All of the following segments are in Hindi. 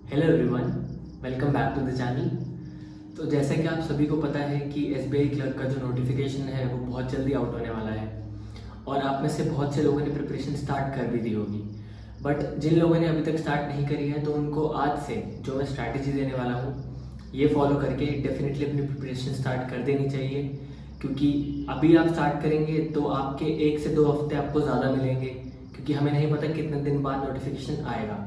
Hello everyone, welcome back to the channel. तो जैसा कि आप सभी को पता है कि एसबीआई क्लर्क का जो नोटिफिकेशन है वो बहुत जल्दी आउट होने वाला है और आप में से बहुत से लोगों ने प्रिपरेशन स्टार्ट कर भी दी होगी। बट जिन लोगों ने अभी तक स्टार्ट नहीं करी है तो उनको आज से जो मैं स्ट्रैटेजी देने वाला हूँ ये फॉलो करके डेफिनेटली अपनी प्रिपरेशन स्टार्ट कर देनी चाहिए, क्योंकि अभी आप स्टार्ट करेंगे तो आपके 1 से 2 हफ्ते आपको ज़्यादा मिलेंगे, क्योंकि हमें नहीं पता कितने दिन बाद नोटिफिकेशन आएगा।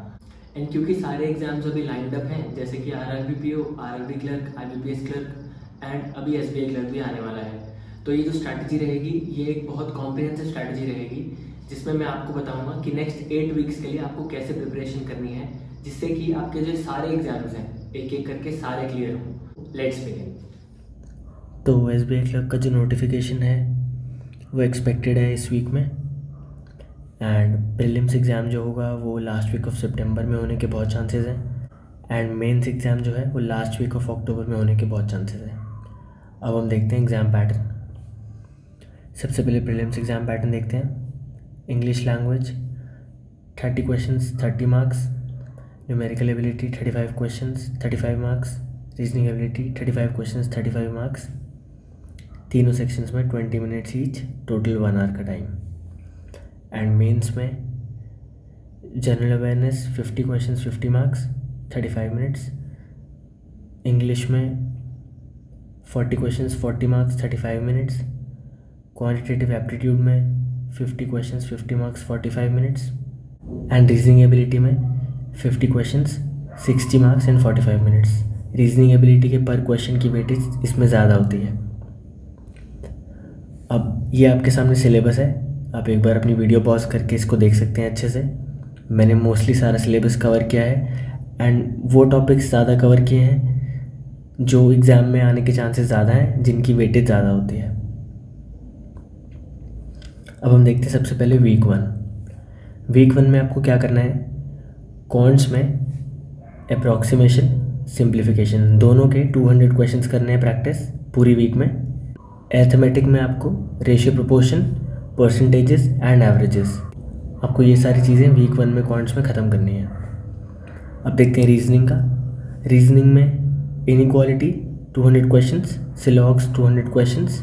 एंड क्योंकि सारे एग्जाम्स अभी लाइंड अप हैं, जैसे कि RRB PO, RRB clerk, IBPS clerk and अभी एसबीआई क्लर्क भी आने वाला है। तो ये जो स्ट्रैटेजी रहेगी ये एक बहुत कॉम्प्रिहेंसिव स्ट्रैटेजी रहेगी, जिसमें मैं आपको बताऊंगा कि नेक्स्ट 8 वीक्स के लिए आपको कैसे प्रिपरेशन करनी है, जिससे कि आपके जो सारे एग्जाम्स हैं एक एक करके सारे क्लियर हों। Let's begin. तो एसबीआई क्लर्क का जो नोटिफिकेशन है वो एक्सपेक्टेड है इस वीक में। एंड प्रीलिम्स एग्ज़ाम जो होगा वो लास्ट वीक ऑफ सितंबर में होने के बहुत चांसेस हैं। एंड मेंस एग्ज़ाम जो है वो लास्ट वीक ऑफ अक्टूबर में होने के बहुत चांसेस हैं। अब हम देखते हैं एग्ज़ाम पैटर्न। सबसे पहले प्रीलिम्स एग्ज़ाम पैटर्न देखते हैं। English language 30 questions 30 marks, numerical ability 35 questions 35 marks, reasoning ability 35 questions 35 marks. तीनों सेक्शंस में 20 मिनट्स ईच, टोटल 1 आवर का टाइम। एंड मेंस में general awareness 50 questions 50 marks 35 minutes, English में 40 questions 40 marks 35 minutes, quantitative aptitude में 50 questions 50 marks 45 minutes, and reasoning ability में 50 questions 60 marks and 45 minutes. Reasoning ability के पर क्वेश्चन की वेटेज इसमें ज़्यादा होती है। अब ये आपके सामने सिलेबस है, आप एक बार अपनी वीडियो पॉज करके इसको देख सकते हैं अच्छे से। मैंने मोस्टली सारा सिलेबस कवर किया है एंड वो टॉपिक्स ज़्यादा कवर किए हैं जो एग्ज़ाम में आने के चांसेस ज़्यादा हैं, जिनकी वेटेज ज़्यादा होती है। अब हम देखते हैं सबसे पहले वीक वन में आपको क्या करना है। कॉन्ट्स में अप्रॉक्सीमेशन, सिंप्लीफिकेशन दोनों के 200 क्वेश्चंस करने हैं प्रैक्टिस पूरी वीक में। एर्थमेटिक में आपको ratio proportion, percentages and averages, आपको ये सारी चीज़ें वीक 1 में क्वांट्स में ख़त्म करनी है। अब देखते हैं रीजनिंग का। रीजनिंग में इनइक्वालिटी 200 क्वेश्चंस, सिलॉग्स 200 क्वेश्चंस,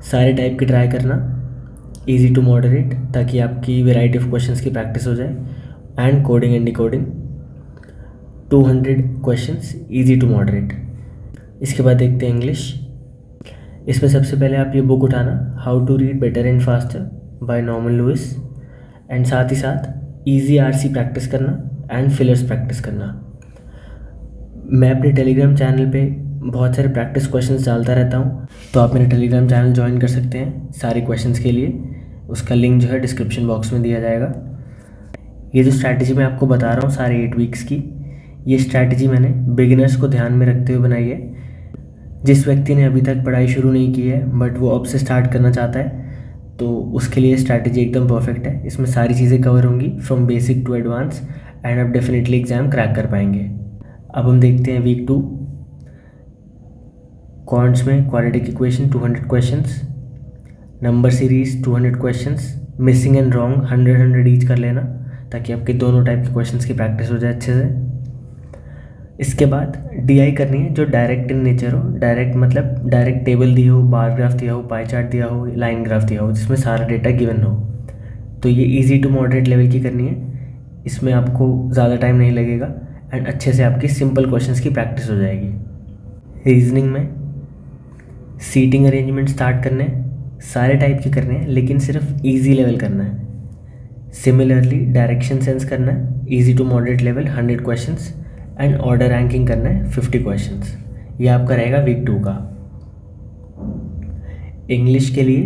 सारे टाइप के ट्राई करना, इजी टू मॉडरेट, ताकि आपकी वैरायटी ऑफ क्वेश्चंस की प्रैक्टिस हो जाए। And coding and decoding 200 questions, easy to moderate. इसके बाद देखते हैं इंग्लिश। इसमें सबसे पहले आप ये बुक उठाना, how to read better and faster by Norman Lewis, and साथ ही साथ इजी आरसी प्रैक्टिस करना एंड फिलर्स प्रैक्टिस करना। मैं अपने टेलीग्राम चैनल पे बहुत सारे प्रैक्टिस क्वेश्चंस डालता रहता हूँ, तो आप मेरा टेलीग्राम चैनल ज्वाइन कर सकते हैं सारे क्वेश्चंस के लिए। उसका लिंक जो है डिस्क्रिप्शन बॉक्स में दिया जाएगा। ये जो स्ट्रैटेजी मैं आपको बता रहा हूँ सारे 8 वीक्स की, ये स्ट्रैटेजी मैंने बिगिनर्स को ध्यान में रखते हुए बनाई है। जिस व्यक्ति ने अभी तक पढ़ाई शुरू नहीं की है बट वो अब से स्टार्ट करना चाहता है, तो उसके लिए स्ट्रैटेजी एकदम परफेक्ट है। इसमें सारी चीज़ें कवर होंगी from basic to advance, and आप डेफिनेटली एग्ज़ाम क्रैक कर पाएंगे। अब हम देखते हैं वीक 2। क्वांट्स में quadratic equation 200 questions, number series 200 questions, missing and wrong 100 each कर लेना, ताकि आपके दोनों टाइप के क्वेश्चंस की प्रैक्टिस हो जाए अच्छे से। इसके बाद डीआई करनी है जो डायरेक्ट इन नेचर हो। डायरेक्ट मतलब डायरेक्ट टेबल दी हो, बार ग्राफ दिया हो, पाई चार्ट दिया हो, लाइन ग्राफ दिया हो, जिसमें सारा डेटा गिवन हो। तो ये इजी टू मॉडरेट लेवल की करनी है, इसमें आपको ज़्यादा टाइम नहीं लगेगा एंड अच्छे से आपकी सिंपल क्वेश्चंस की प्रैक्टिस हो जाएगी। रीजनिंग में सीटिंग अरेंजमेंट स्टार्ट करने हैं, सारे टाइप के करने हैं लेकिन सिर्फ ईजी लेवल करना है। सिमिलरली डायरेक्शन सेंस करना है, easy to moderate level 100 questions, and order ranking करना है 50 क्वेश्चंस। ये आपका रहेगा वीक 2 का। इंग्लिश के लिए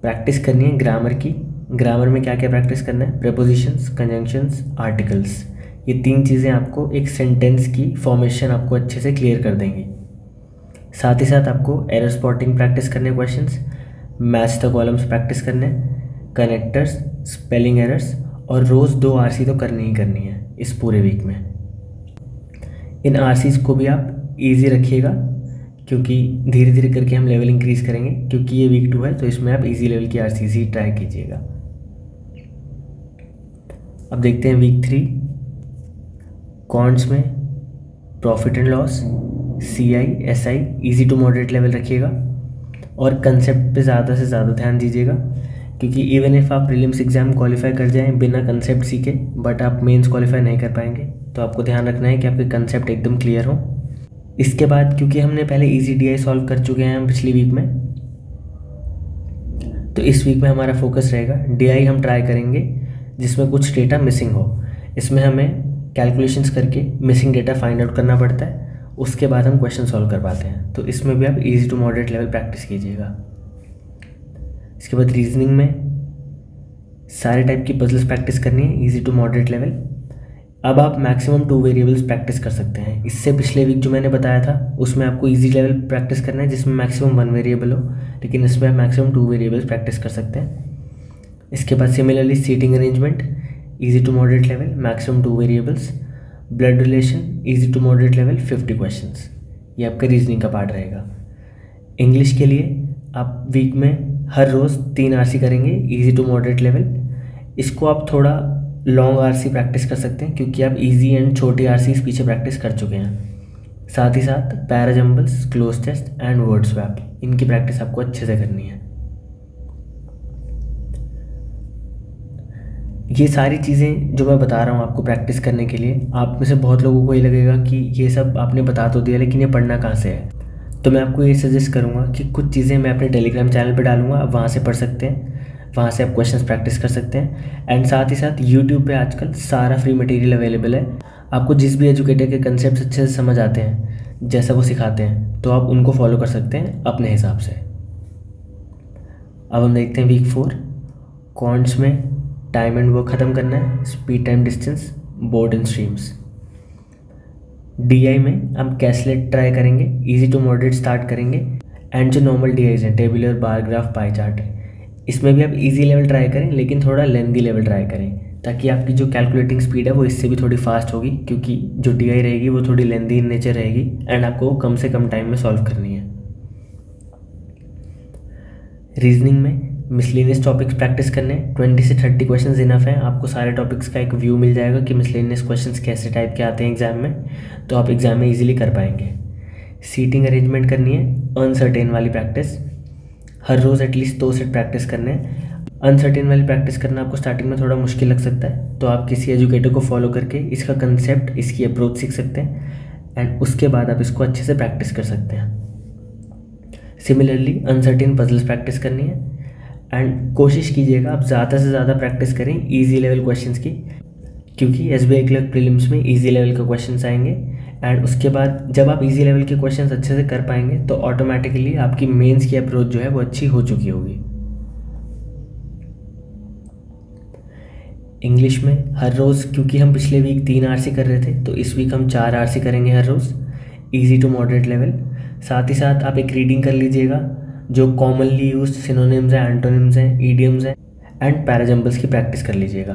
प्रैक्टिस करनी है ग्रामर की। ग्रामर में क्या क्या प्रैक्टिस करना है, प्रेपोजिशंस, कंजंक्शंस, आर्टिकल्स। ये 3 चीज़ें आपको एक सेंटेंस की फॉर्मेशन आपको अच्छे से क्लियर कर देंगी। साथ ही साथ आपको एरर स्पॉटिंग प्रैक्टिस करने questions, match the columns practice करने, कनेक्टर्स, स्पेलिंग एरर्स, और रोज़ 2 आरसी तो करनी ही करनी है इस पूरे वीक में। इन आरसीज़ को भी आप इजी रखिएगा, क्योंकि धीरे धीरे करके हम लेवल इंक्रीज़ करेंगे। क्योंकि ये वीक 2 है तो इसमें आप इजी लेवल की आरसीज़ ही ट्राई कीजिएगा। अब देखते हैं वीक 3। कॉन्ट्स में profit and loss, CI SI easy to moderate level रखिएगा और कंसेप्ट पे ज़्यादा से ज़्यादा ध्यान दीजिएगा, क्योंकि इवन इफ़ आप प्रीलिम्स एग्ज़ाम क्वालिफाई कर जाएं बिना कंसेप्ट सीखे बट आप मेंस क्वालिफाई नहीं कर पाएंगे। तो आपको ध्यान रखना है कि आपके कंसेप्ट एकदम क्लियर हो। इसके बाद क्योंकि हमने पहले इजी DI सॉल्व कर चुके हैं हम पिछली वीक में, तो इस वीक में हमारा फोकस रहेगा DI हम ट्राई करेंगे जिसमें कुछ डेटा मिसिंग हो। इसमें हमें कैलकुलेशंस करके मिसिंग डेटा फाइंड आउट करना पड़ता है, उसके बाद हम क्वेश्चन सॉल्व कर पाते हैं। तो इसमें भी आप easy to moderate level practice कीजिएगा। इसके बाद रीजनिंग में सारे टाइप की पजल्स प्रैक्टिस करनी है इजी टू मॉडरेट लेवल। अब आप मैक्सिमम 2 वेरिएबल्स प्रैक्टिस कर सकते हैं। इससे पिछले वीक जो मैंने बताया था उसमें आपको इजी लेवल प्रैक्टिस करना है जिसमें मैक्सिमम 1 वेरिएबल हो, लेकिन इसमें आप मैक्सिमम 2 वेरिएबल्स प्रैक्टिस कर सकते हैं। इसके बाद similarly seating arrangement easy to moderate level maximum 2 variables, blood relation easy to moderate level 50 questions. ये आपका रीजनिंग का पार्ट रहेगा। इंग्लिश के लिए आप वीक में हर रोज़ 3 RC करेंगे इजी टू मॉडरेट लेवल। इसको आप थोड़ा लॉन्ग RC प्रैक्टिस कर सकते हैं क्योंकि आप इजी एंड छोटे RCs पीछे प्रैक्टिस कर चुके हैं। साथ ही साथ parajumbles, cloze test and word swap, इनकी प्रैक्टिस आपको अच्छे से करनी है। ये सारी चीज़ें जो मैं बता रहा हूँ आपको प्रैक्टिस करने के लिए, आप में से बहुत लोगों को ये लगेगा कि ये सब आपने बता तो दिया लेकिन ये पढ़ना कहाँ से है। तो मैं आपको ये सजेस्ट करूँगा कि कुछ चीज़ें मैं अपने टेलीग्राम चैनल पे डालूँगा, आप वहाँ से पढ़ सकते हैं, वहाँ से आप क्वेश्चंस प्रैक्टिस कर सकते हैं। एंड साथ ही साथ यूट्यूब पे आजकल सारा फ्री मटेरियल अवेलेबल है। आपको जिस भी एजुकेटर के कंसेप्ट अच्छे से समझ आते हैं, जैसा वो सिखाते हैं, तो आप उनको फॉलो कर सकते हैं अपने हिसाब से। अब हम देखते हैं वीक 4 कॉन्ट्स में टाइम एंड वर्क ख़त्म करना है, speed time distance, board and streams. DI में हम कैसलेट ट्राई करेंगे, इजी टू मॉडरेट स्टार्ट करेंगे एंड जो नॉर्मल DIs हैं tabular, bar graph, pie chart है, इसमें भी आप इजी लेवल ट्राई करें लेकिन थोड़ा लेंदी लेवल ट्राई करें ताकि आपकी जो कैलकुलेटिंग स्पीड है वो इससे भी थोड़ी फास्ट होगी, क्योंकि जो DI रहेगी वो थोड़ी लेंदी इन नेचर रहेगी एंड आपको कम से कम टाइम में सॉल्व करनी है। रीजनिंग में मिसलेनियस टॉपिक्स प्रैक्टिस करने, 20 से 30 क्वेश्चंस इनफ हैं। आपको सारे टॉपिक्स का एक व्यू मिल जाएगा कि मिसलेनियस क्वेश्चंस कैसे टाइप के आते हैं एग्जाम में, तो आप एग्जाम में इजीली कर पाएंगे। सीटिंग अरेंजमेंट करनी है, अनसर्टेन वाली प्रैक्टिस, हर रोज़ एटलीस्ट 2 सेट प्रैक्टिस करने हैं। अनसर्टेन वाली प्रैक्टिस करना आपको स्टार्टिंग में थोड़ा मुश्किल लग सकता है, तो आप किसी एजुकेटर को फॉलो करके इसका कंसेप्ट, इसकी अप्रोच सीख सकते हैं एंड उसके बाद आप इसको अच्छे से प्रैक्टिस कर सकते हैं। सिमिलरली अनसर्टेन पजल्स प्रैक्टिस करनी है एंड कोशिश कीजिएगा आप ज़्यादा से ज़्यादा प्रैक्टिस करें इजी लेवल क्वेश्चंस की, क्योंकि SBI क्लर्क प्रीलिम्स में इजी लेवल के क्वेश्चंस आएंगे एंड उसके बाद जब आप इजी लेवल के क्वेश्चंस अच्छे से कर पाएंगे तो ऑटोमेटिकली आपकी मेंस की अप्रोच जो है वो अच्छी हो चुकी होगी। इंग्लिश में हर रोज़, क्योंकि हम पिछले वीक 3 RC कर रहे थे तो इस वीक हम 4 RC करेंगे हर रोज़ इजी टू मॉडरेट लेवल। साथ ही साथ आप एक रीडिंग कर लीजिएगा, जो कॉमनली यूज सिनोनिम्स हैं, एंटोनिम्स हैं, ईडियम्स हैं एंड पैराजम्बल्स की प्रैक्टिस कर लीजिएगा।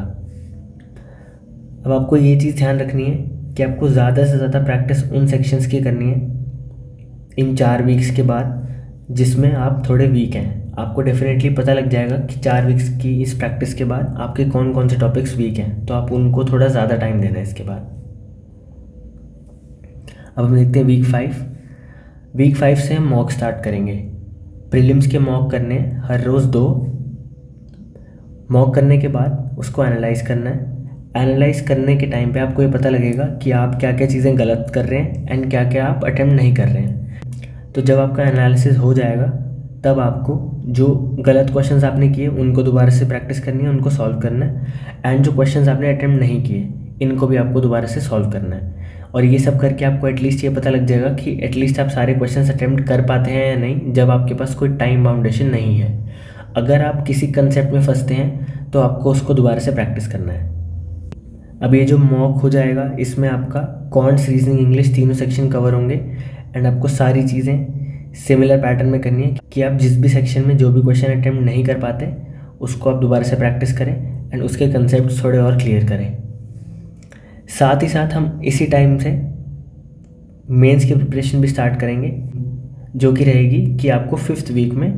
अब आपको ये चीज़ ध्यान रखनी है कि आपको ज़्यादा से ज़्यादा प्रैक्टिस उन सेक्शंस की करनी है इन 4 वीक्स के बाद जिसमें आप थोड़े वीक हैं। आपको डेफिनेटली पता लग जाएगा कि 4 वीक्स की इस प्रैक्टिस के बाद आपके कौन कौन से टॉपिक्स वीक हैं, तो आप उनको थोड़ा ज़्यादा टाइम देना है इसके बाद। अब हम देखते हैं वीक 5। वीक 5 से हम मॉक स्टार्ट करेंगे। प्रीलिम्स के मॉक करने हर रोज़ 2। मॉक करने के बाद उसको एनालाइज करना है। एनालाइज करने के टाइम पे आपको ये पता लगेगा कि आप क्या क्या चीज़ें गलत कर रहे हैं एंड क्या क्या आप अटेम्प्ट नहीं कर रहे हैं। तो जब आपका एनालिसिस हो जाएगा तब आपको जो गलत क्वेश्चंस आपने किए उनको दोबारा से प्रैक्टिस करनी है, उनको सॉल्व करना है एंड जो क्वेश्चंस आपने अटेम्प्ट नहीं किए इनको भी आपको दोबारा से सॉल्व करना है। और ये सब करके आपको एटलीस्ट ये पता लग जाएगा कि एटलीस्ट आप सारे क्वेश्चंस अटेम्प्ट कर पाते हैं या नहीं, जब आपके पास कोई टाइम बाउंडेशन नहीं है। अगर आप किसी कंसेप्ट में फंसते हैं तो आपको उसको दोबारा से प्रैक्टिस करना है। अब ये जो मॉक हो जाएगा इसमें आपका कॉन्ट्स, रीजनिंग, इंग्लिश तीनों सेक्शन कवर होंगे एंड आपको सारी चीज़ें सिमिलर पैटर्न में करनी है कि आप जिस भी सेक्शन में जो भी क्वेश्चन अटेम्प्ट नहीं कर पाते उसको आप दोबारा से प्रैक्टिस करें एंड उसके कंसेप्ट थोड़े और क्लियर करें। साथ ही साथ हम इसी टाइम से मेंस की प्रिपरेशन भी स्टार्ट करेंगे, जो कि रहेगी कि आपको 5th वीक में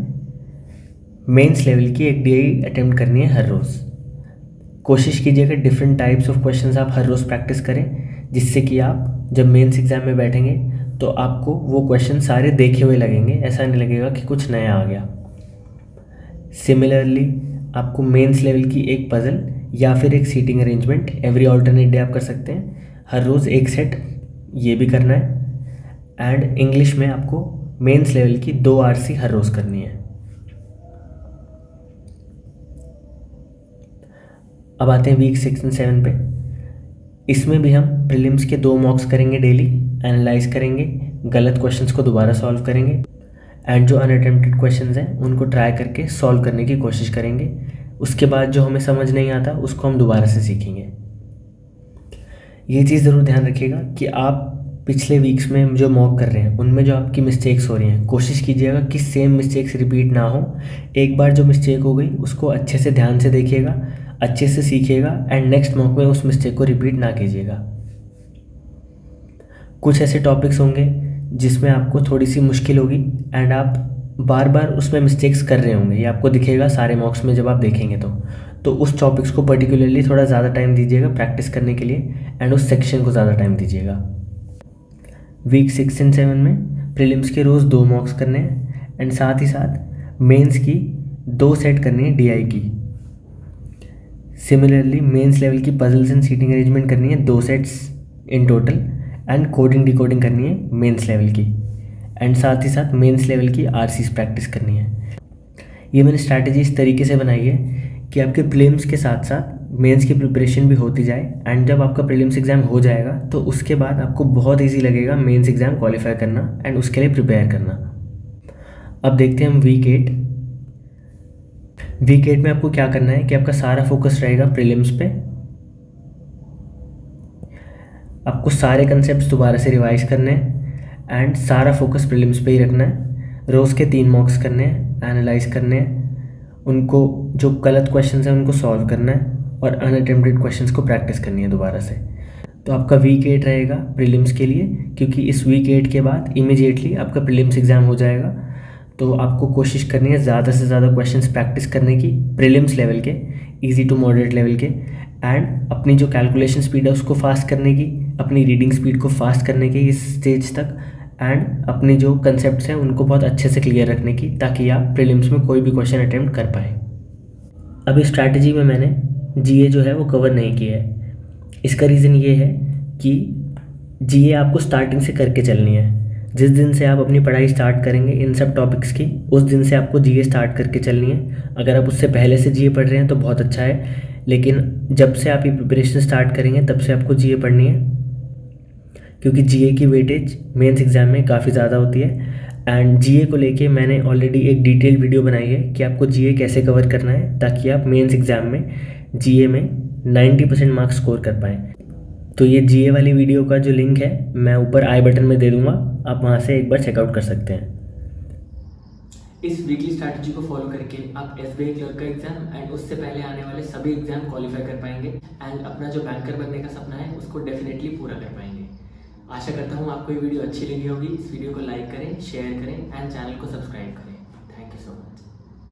मेंस लेवल की एक DI अटेम्प्ट करनी है हर रोज़। कोशिश कीजिएगा डिफरेंट टाइप्स ऑफ क्वेश्चंस आप हर रोज़ प्रैक्टिस करें जिससे कि आप जब मेंस एग्ज़ाम में बैठेंगे तो आपको वो क्वेश्चन सारे देखे हुए लगेंगे, ऐसा नहीं लगेगा कि कुछ नया आ गया। सिमिलरली आपको मेंस लेवल की एक पज़ल या फिर एक seating arrangement every alternate day आप कर सकते हैं, हर रोज़ एक सेट ये भी करना है। एंड इंग्लिश में आपको मेंस लेवल की 2 आरसी हर रोज़ करनी है। अब आते हैं वीक 6 एंड 7 पे। इसमें भी हम प्रीलिम्स के 2 मॉक्स करेंगे डेली, एनालाइज करेंगे, गलत क्वेश्चंस को दोबारा सॉल्व करेंगे एंड जो अनअटेम्प्टेड क्वेश्चंस हैं उनको ट्राई करके सॉल्व करने की कोशिश करेंगे। उसके बाद जो हमें समझ नहीं आता उसको हम दोबारा से सीखेंगे। ये चीज़ ज़रूर ध्यान रखिएगा कि आप पिछले वीक्स में जो मॉक कर रहे हैं उनमें जो आपकी मिस्टेक्स हो रही हैं, कोशिश कीजिएगा कि सेम मिस्टेक्स रिपीट ना हो। एक बार जो मिस्टेक हो गई उसको अच्छे से ध्यान से देखिएगा, अच्छे से सीखिएगा एंड नेक्स्ट मॉक में उस मिस्टेक को रिपीट ना कीजिएगा। कुछ ऐसे टॉपिक्स होंगे जिसमें आपको थोड़ी सी मुश्किल होगी एंड आप बार बार उसमें मिस्टेक्स कर रहे होंगे, ये आपको दिखेगा सारे मॉक्स में जब आप देखेंगे तो उस टॉपिक्स को पर्टिकुलरली थोड़ा ज़्यादा टाइम दीजिएगा प्रैक्टिस करने के लिए एंड उस सेक्शन को ज़्यादा टाइम दीजिएगा। वीक 6 एंड 7 में प्रीलिम्स के रोज़ 2 मॉक्स करने हैं एंड साथ ही साथ मेंस की 2 सेट करनी है DI की। सिमिलरली मेंस लेवल की पजल्स एंड सीटिंग अरेंजमेंट करनी है 2 sets in total and coding decoding करनी है मेंस लेवल की एंड साथ ही साथ मेंस लेवल की RCs प्रैक्टिस करनी है। ये मैंने स्ट्रैटेजी इस तरीके से बनाई है कि आपके प्रीलिम्स के साथ साथ मेंस की प्रिपरेशन भी होती जाए एंड जब आपका प्रीलिम्स एग्ज़ाम हो जाएगा तो उसके बाद आपको बहुत इजी लगेगा मेंस एग्ज़ाम क्वालिफाई करना एंड उसके लिए प्रिपेयर करना। अब देखते हैं हम वीक 8। वीक 8 में आपको क्या करना है कि आपका सारा फोकस रहेगा प्रीलिम्स पे। आपको सारे कंसेप्ट्स दोबारा से रिवाइज करने हैं एंड सारा फोकस प्रीलिम्स पे ही रखना है। रोज़ के 3 मॉक्स करने हैं, एनालाइज करने हैं, उनको जो गलत क्वेश्चंस हैं उनको सॉल्व करना है और अनअटेम्प्टेड क्वेश्चंस को प्रैक्टिस करनी है दोबारा से। तो आपका वीक 8 रहेगा प्रीलिम्स के लिए, क्योंकि इस वीक 8 के बाद इमीडिएटली आपका प्रीलिम्स एग्ज़ाम हो जाएगा। तो आपको कोशिश करनी है ज़्यादा से ज़्यादा क्वेश्चंस प्रैक्टिस करने की प्रीलिम्स लेवल के, इजी टू मॉडरेट लेवल के एंड अपनी जो कैलकुलेशन स्पीड है उसको फास्ट करने की, अपनी रीडिंग स्पीड को फास्ट करने की इस स्टेज तक एंड अपने जो कंसेप्ट्स हैं उनको बहुत अच्छे से क्लियर रखने की, ताकि आप प्रीलिम्स में कोई भी क्वेश्चन अटेम्प्ट कर पाएँ। अब इस स्ट्रैटेजी में मैंने GA जो है वो कवर नहीं किया है। इसका रीज़न ये है कि GA आपको स्टार्टिंग से करके चलनी है। जिस दिन से आप अपनी पढ़ाई स्टार्ट करेंगे इन सब टॉपिक्स की, उस दिन से आपको GA स्टार्ट करके चलनी है। अगर आप उससे पहले से GA पढ़ रहे हैं तो बहुत अच्छा है, लेकिन जब से आप ये प्रिपरेशन स्टार्ट करेंगे तब से आपको GA पढ़नी है, क्योंकि GA की वेटेज मेंस एग्ज़ाम में काफ़ी ज़्यादा होती है। एंड GA को लेके मैंने ऑलरेडी एक डिटेल वीडियो बनाई है कि आपको GA कैसे कवर करना है ताकि आप मेंस एग्ज़ाम में GA में 90% मार्क्स स्कोर कर पाएँ। तो ये GA वाली वीडियो का जो लिंक है मैं ऊपर आई बटन में दे दूँगा, आप वहाँ से एक बार चेकआउट कर सकते हैं। इस वीकली स्ट्रैटेजी को फॉलो करके आप SBI क्लर्क का एग्जाम एंड उससे पहले आने वाले सभी एग्जाम क्वालिफाई कर पाएंगे एंड अपना जो बैंकर बनने का सपना है उसको डेफिनेटली पूरा कर पाएंगे। आशा करता हूँ आपको ये वीडियो अच्छी लगी होगी। इस वीडियो को लाइक करें, शेयर करें एंड चैनल को सब्सक्राइब करें। Thank you so much.